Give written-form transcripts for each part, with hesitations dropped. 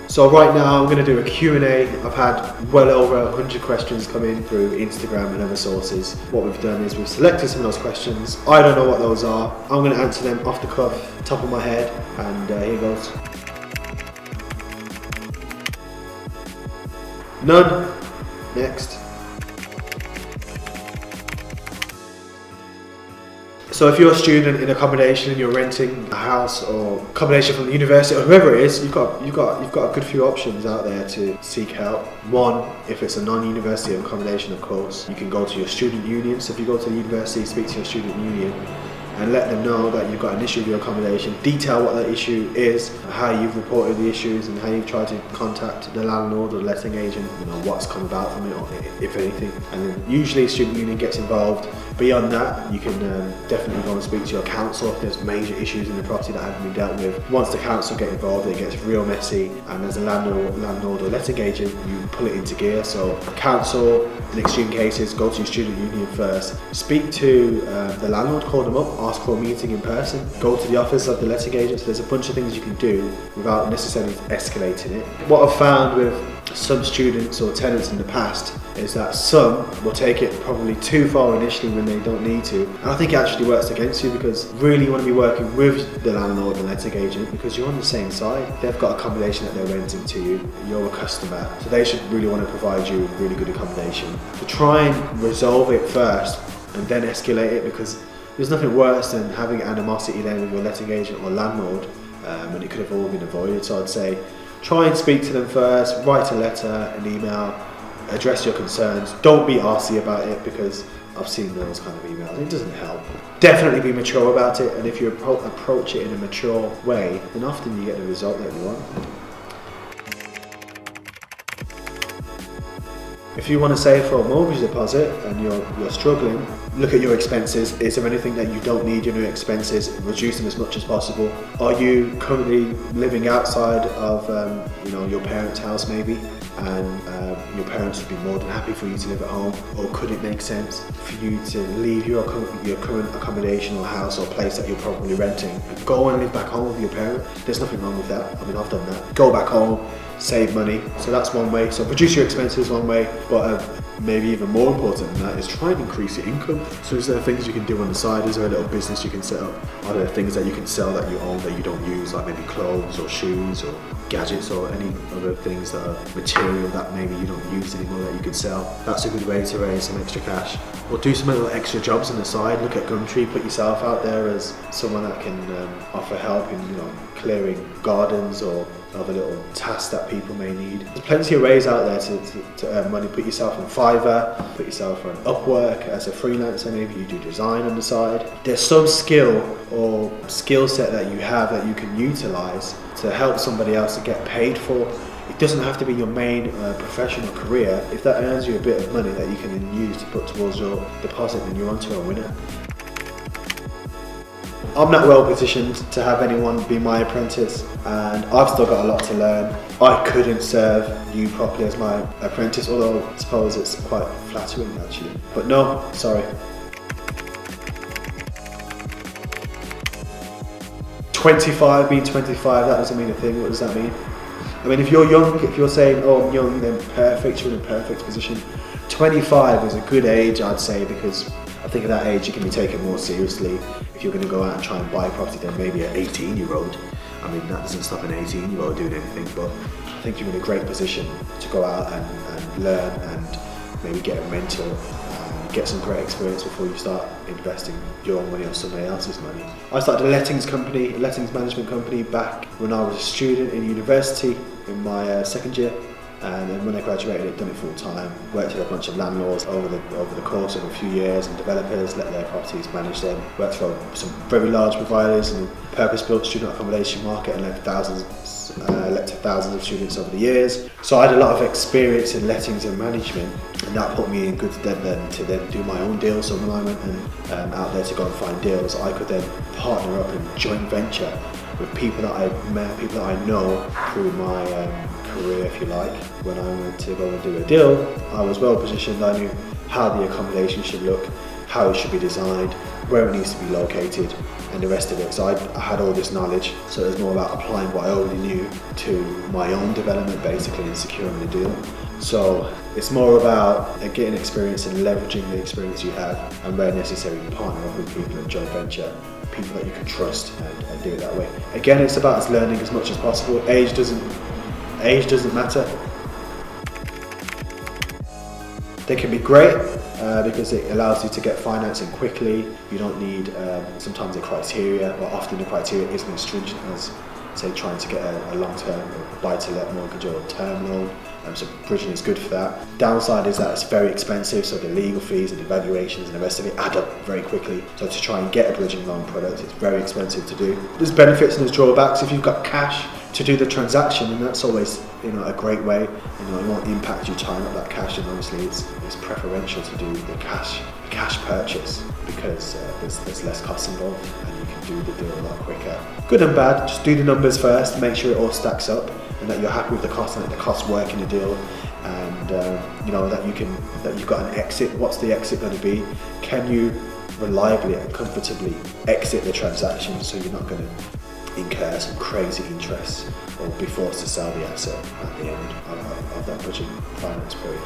So right now I'm going to do a Q&A. I've had well over 100 questions come in through Instagram and other sources. What we've done is we've selected some of those questions. I don't know what those are. I'm going to answer them off the cuff, top of my head, and here goes. None. Next. So if you're a student in accommodation and you're renting a house or accommodation from the university or whoever it is, you've got a good few options out there to seek help. One, if it's a non-university accommodation, of course, you can go to your student union. So if you go to the university, speak to your student union and let them know that you've got an issue with your accommodation, detail what that issue is, how you've reported the issues and how you've tried to contact the landlord or the letting agent, what's come about from it, or if anything. And then usually a student union gets involved. Beyond that, you can definitely go and speak to your council if there's major issues in the property that haven't been dealt with. Once the council get involved, it gets real messy, and as a landlord or letting agent, you pull it into gear. So council, in extreme cases, go to your student union first. Speak to the landlord, call them up, ask for a meeting in person, go to the office of the letting agent. So there's a bunch of things you can do without necessarily escalating it. What I've found with some students or tenants in the past is that some will take it probably too far initially when they don't need to, and I think it actually works against you, because really you want to be working with the landlord and letting agent because you're on the same side. They've got accommodation that they're renting to you, you're a customer, so they should really want to provide you with really good accommodation. So try and resolve it first and then escalate it, because there's nothing worse than having animosity then with your letting agent or landlord when it could have all been avoided. So I'd say try and speak to them first, write a letter, an email, address your concerns. Don't be arsy about it, because I've seen those kind of emails. It doesn't help. Definitely be mature about it, and if you approach it in a mature way, then often you get the result that you want. If you want to save for a mortgage deposit and you're struggling, look at your expenses. Is there anything that you don't need in your expenses? Reduce them as much as possible. Are you currently living outside of your parents' house maybe, and your parents would be more than happy for you to live at home? Or could it make sense for you to leave your current accommodation or house or place that you're probably renting and go and live back home with your parent? There's nothing wrong with that. I mean, I've done that. Go back home, save money. So that's one way. So reduce your expenses one way, but maybe even more important than that is try and increase your income. So is there things you can do on the side? Is there a little business you can set up? Are there things that you can sell that you own that you don't use, like maybe clothes or shoes or gadgets or any other things that are material that maybe you don't use anymore that you can sell? That's a good way to raise some extra cash. Or do some little extra jobs on the side. Look at Gumtree, put yourself out there as someone that can offer help in clearing gardens or other little tasks that people may need. There's plenty of ways out there to earn money. Put yourself on Fiverr, put yourself on Upwork as a freelancer, maybe you do design on the side. There's some skill or skill set that you have that you can utilize to help somebody else to get paid for. It doesn't have to be your main professional career. If that earns you a bit of money that you can then use to put towards your deposit, then you're onto a winner. I'm not well positioned to have anyone be my apprentice, and I've still got a lot to learn. I couldn't serve you properly as my apprentice, although I suppose it's quite flattering actually. But no, sorry. 25, being 25, that doesn't mean a thing. What does that mean? I mean, if you're young, if you're saying, oh, I'm young, then perfect, you're in a perfect position. 25 is a good age, I'd say, because I think at that age you can be taken more seriously. If you're going to go out and try and buy a property, then maybe an 18-year-old. I mean, that doesn't stop an 18-year-old doing anything, but I think you're in a great position to go out and learn and maybe get a mentor and get some great experience before you start investing your own money or somebody else's money. I started a lettings management company back when I was a student in university in my second year. And then when I graduated, I'd done it full time. Worked with a bunch of landlords over the course of a few years, and developers, let their properties, manage them. Worked for some very large providers in the purpose-built student accommodation market, and led to thousands of students over the years. So I had a lot of experience in lettings and management, and that put me in good stead then to then do my own deals. So when I went and out there to go and find deals, I could then partner up in joint venture with people that I met, people that I know through my career, if you like. When I went to go and do a deal, I was well positioned. I knew how the accommodation should look, how it should be designed, where it needs to be located, and the rest of it. So I had all this knowledge, so it was more about applying what I already knew to my own development basically and securing the deal. So it's more about getting experience and leveraging the experience you have, and where necessary partner up with people in joint venture, people that you can trust, and do it that way. Again, it's about us learning as much as possible. Age doesn't matter. They can be great because it allows you to get financing quickly. You don't need sometimes the criteria, or often the criteria isn't as stringent as, say, trying to get a long-term buy-to-let mortgage or a term loan. So bridging is good for that. Downside is that it's very expensive, so the legal fees and the evaluations and the rest of it add up very quickly. So to try and get a bridging loan product, it's very expensive to do. There's benefits and there's drawbacks. If you've got cash to do the transaction, and that's always a great way. It won't impact you tying up that cash, and obviously it's preferential to do the cash purchase because there's less costs involved and you can do the deal a lot quicker. Good and bad, just do the numbers first, make sure it all stacks up and that you're happy with the cost and that the costs work in the deal, and that you've got an exit. What's the exit going to be? Can you reliably and comfortably exit the transaction so you're not going to incur some crazy interest or be forced to sell the asset at the end of that bridging finance period.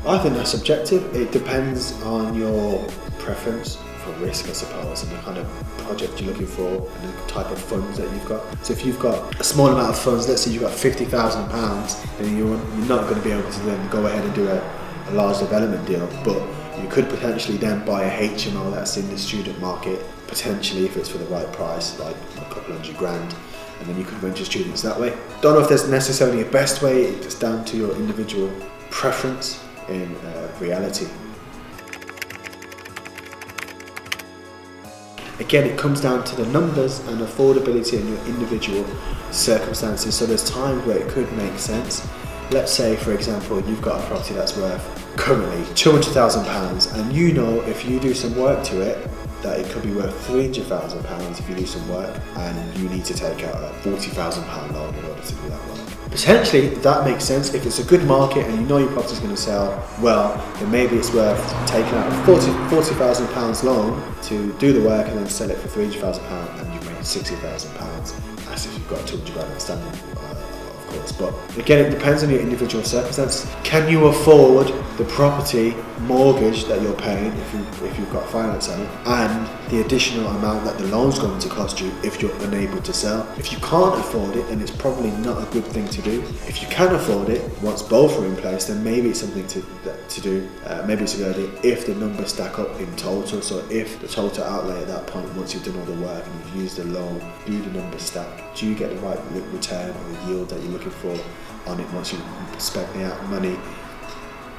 I think that's subjective. It depends on your preference for risk, I suppose, and the kind of project you're looking for and the type of funds that you've got. So if you've got a small amount of funds, let's say you've got £50,000, then you're not going to be able to then go ahead and do a large development deal, but you could potentially then buy a HMO that's in the student market, potentially if it's for the right price, like a couple £100,000, and then you could rent your students that way. Don't know if there's necessarily a best way, it's down to your individual preference in reality. Again, it comes down to the numbers and affordability and your individual circumstances. So there's times where it could make sense. Let's say, for example, you've got a property that's worth currently £200,000, and if you do some work to it, that it could be worth £300,000 if you do some work, and you need to take out a £40,000 loan in order to do that work. Potentially, that makes sense. If it's a good market and your property's going to sell well, then maybe it's worth taking out a £40,000 loan to do the work and then sell it for £300,000, and you've made £60,000. That's if you've got £200,000 outstanding, of course. But again, it depends on your individual circumstances. Can you afford the property mortgage that you're paying if you've got finance on it, and the additional amount that the loan's going to cost you if you're unable to sell? If you can't afford it, then it's probably not a good thing to do. If you can afford it, once both are in place, then maybe it's something to do. Maybe it's a good idea if the numbers stack up in total. So if the total outlay at that point, once you've done all the work and you've used the loan, do the numbers stack? Do you get the right return or the yield that you're looking for on it once you've spent the money?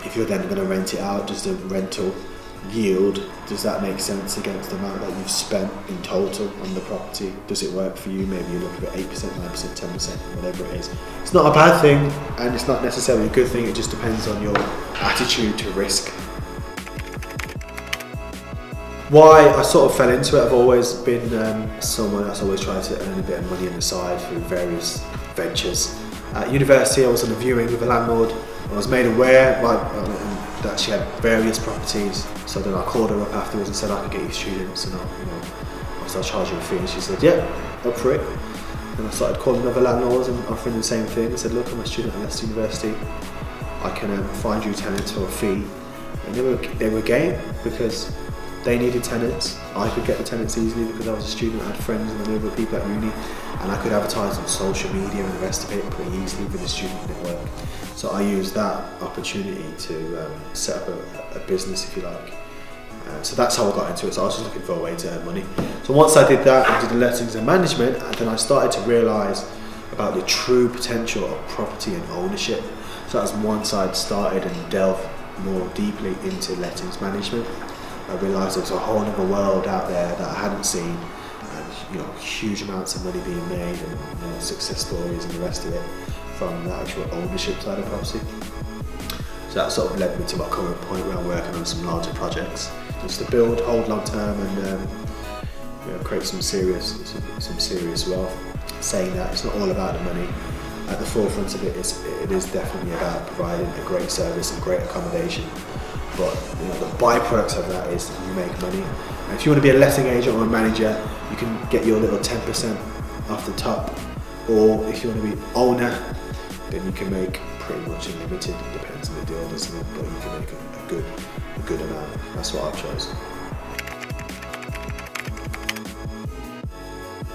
If you're then going to rent it out, does the rental yield, does that make sense against the amount that you've spent in total on the property? Does it work for you? Maybe you're looking at 8%, 9%, 10%, whatever it is. It's not a bad thing, and it's not necessarily a good thing. It just depends on your attitude to risk. Why I sort of fell into it, I've always been someone that's always tried to earn a bit of money on the side through various ventures. At university, I was on a viewing with a landlord. I was made aware that she had various properties, so then I called her up afterwards and said, I can get you students, and I'll charge you a fee. And she said, yeah, up for it. And I started calling other landlords and offering the same thing. I said, look, I'm a student at Leicester University. I can find you tenants for a fee. And they were game because they needed tenants. I could get the tenants easily because I was a student. I had friends and I knew other people at uni, and I could advertise on social media and the rest of it pretty easily with the student network. So I used that opportunity to set up a business, if you like. So that's how I got into it. So I was just looking for a way to earn money. So once I did that and did the lettings and management, and then I started to realise about the true potential of property and ownership. So as once I'd started and delved more deeply into lettings management, I realised there was a whole other world out there that I hadn't seen, and huge amounts of money being made, and success stories and the rest of it from the actual ownership side of property. So that sort of led me to my current point where I'm working on some larger projects, just to build, hold long term, and create some serious wealth. Saying that, it's not all about the money. At the forefront of it is definitely about providing a great service and great accommodation but the byproduct of that is you make money. And if you want to be a letting agent or a manager, you can get your little 10% off the top, or if you want to be owner, then you can make pretty much unlimited. Depends on the deal, doesn't it? But you can make a good amount. That's what I've chosen.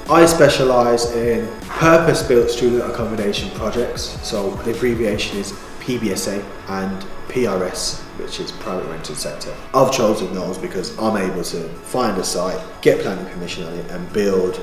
I specialise in purpose-built student accommodation projects, so the abbreviation is PBSA and PRS, which is private rented sector. I've chosen those because I'm able to find a site, get planning permission on it, and build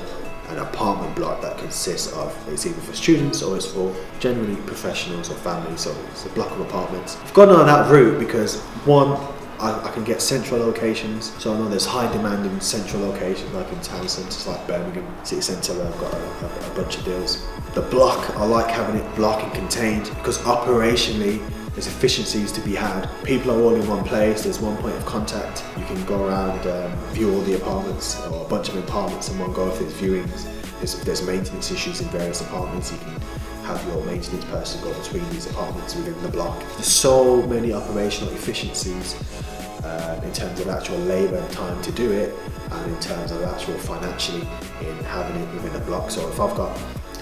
an apartment block that consists of, it's either for students or it's for generally professionals or families, so it's a block of apartments. I've gone on that route because one, I can get central locations, so I know there's high demand in central locations like in town centres like Birmingham City Centre, where I've got a bunch of deals. The block, I like having it block and contained because operationally there's efficiencies to be had. People are all in one place, there's one point of contact. You can go around, view all the apartments or a bunch of apartments in one go if there's viewings. If there's maintenance issues in various apartments, you can have your maintenance person go between these apartments within the block. There's so many operational efficiencies in terms of actual labour and time to do it, and in terms of actual financially in having it within a block. So if I've got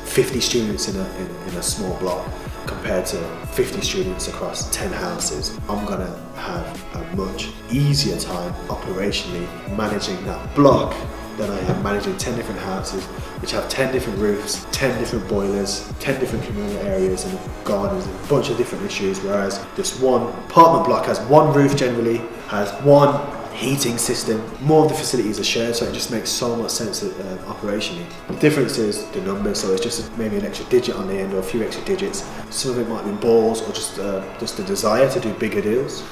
50 students in a small block compared to 50 students across 10 houses, I'm gonna have a much easier time operationally managing that block than I am managing 10 different houses which have 10 different roofs, 10 different boilers, 10 different communal areas and gardens, a bunch of different issues, whereas this one apartment block has one roof generally, has one heating system. More of the facilities are shared, so it just makes so much sense operationally. The difference is the numbers, so it's just maybe an extra digit on the end or a few extra digits. Some of it might be balls or just the desire to do bigger deals.